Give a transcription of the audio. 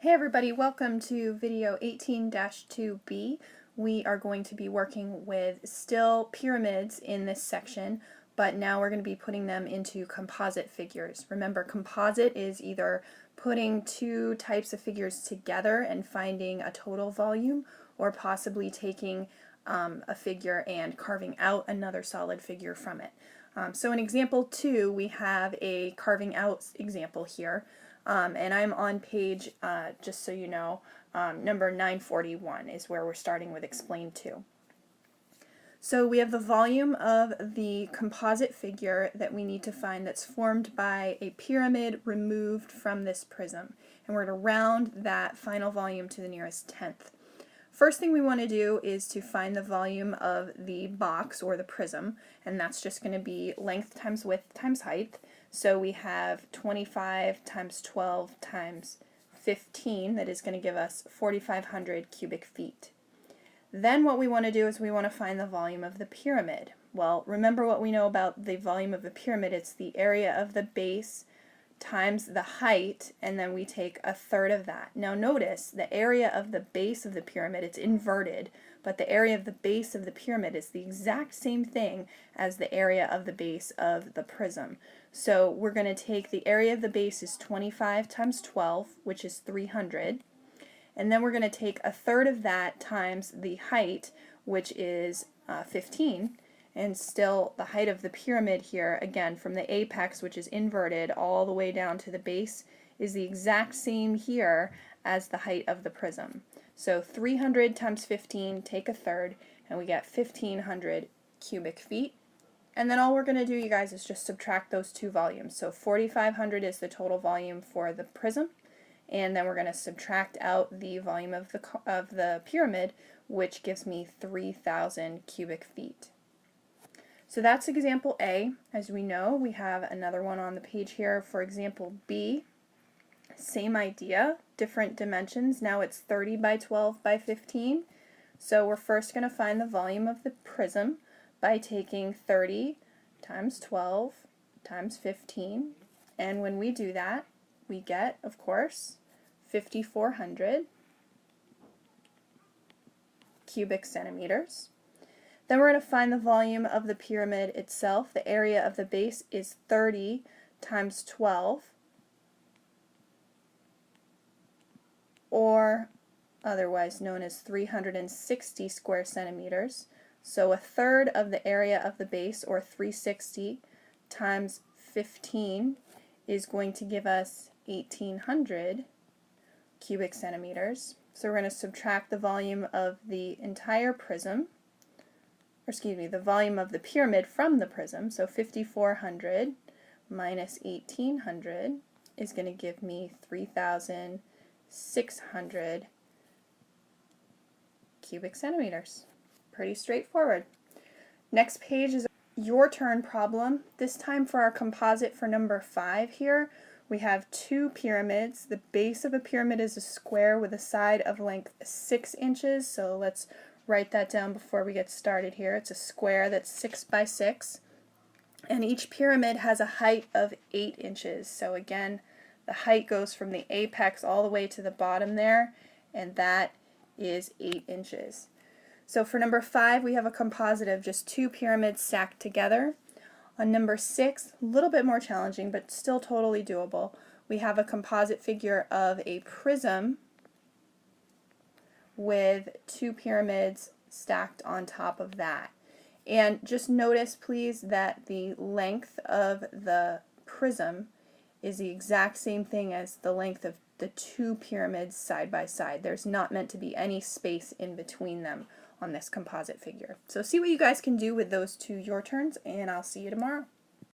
Hey everybody, welcome to video 18-2B. We are going to be working with still pyramids in this section, but now we're going to be putting them into composite figures. Remember, composite is either putting two types of figures together and finding a total volume, or possibly taking a figure and carving out another solid figure from it. So in example 2, we have a carving out example here. And I'm on page, just so you know, number 941 is where we're starting with Explain 2. So we have the volume of the composite figure that we need to find that's formed by a pyramid removed from this prism. And we're going to round that final volume to the nearest tenth. First thing we want to do is to find the volume of the box or the prism, and that's just going to be length times width times height. So we have 25 times 12 times 15, that is going to give us 4,500 cubic feet. Then what we want to do is we want to find the volume of the pyramid. Well, remember what we know about the volume of the pyramid. It's the area of the base times the height, and then we take a third of that. Now notice the area of the base of the pyramid, it's inverted, but the area of the base of the pyramid is the exact same thing as the area of the base of the prism. So we're going to take the area of the base is 25 times 12, which is 300, and then we're going to take a third of that times the height, which is 15. And still the height of the pyramid here, again from the apex, which is inverted, all the way down to the base, is the exact same here as the height of the prism. So 300 times 15, take a third, and we get 1,500 cubic feet. And then all we're going to do, you guys, is just subtract those two volumes. So 4,500 is the total volume for the prism, and then we're going to subtract out the volume of the pyramid, which gives me 3,000 cubic feet. So that's example A. As we know, we have another one on the page here for example B. Same idea, different dimensions. Now it's 30 by 12 by 15. So we're first going to find the volume of the prism by taking 30 times 12 times 15. And when we do that, we get, of course, 5,400 cubic centimeters. Then we're going to find the volume of the pyramid itself. The area of the base is 30 times 12, or otherwise known as 360 square centimeters. So a third of the area of the base, or 360 times 15, is going to give us 1,800 cubic centimeters. So we're going to subtract the volume of the entire prism, the volume of the pyramid from the prism. So 5,400 minus 1,800 is going to give me 3,600 cubic centimeters. Pretty straightforward. Next page is your turn problem. This time for our composite for number 5 here, we have two pyramids. The base of a pyramid is a square with a side of length 6 inches. So let's write that down before we get started here. It's a square that's 6 by 6, and each pyramid has a height of 8 inches. So again, the height goes from the apex all the way to the bottom there, and that is 8 inches. So for number 5, we have a composite of just two pyramids stacked together. On number 6, a little bit more challenging, but still totally doable. We have a composite figure of a prism with two pyramids stacked on top of that. And just notice, please, that the length of the prism is the exact same thing as the length of the two pyramids side by side. There's not meant to be any space in between them on this composite figure. So see what you guys can do with those two your turns, and I'll see you tomorrow.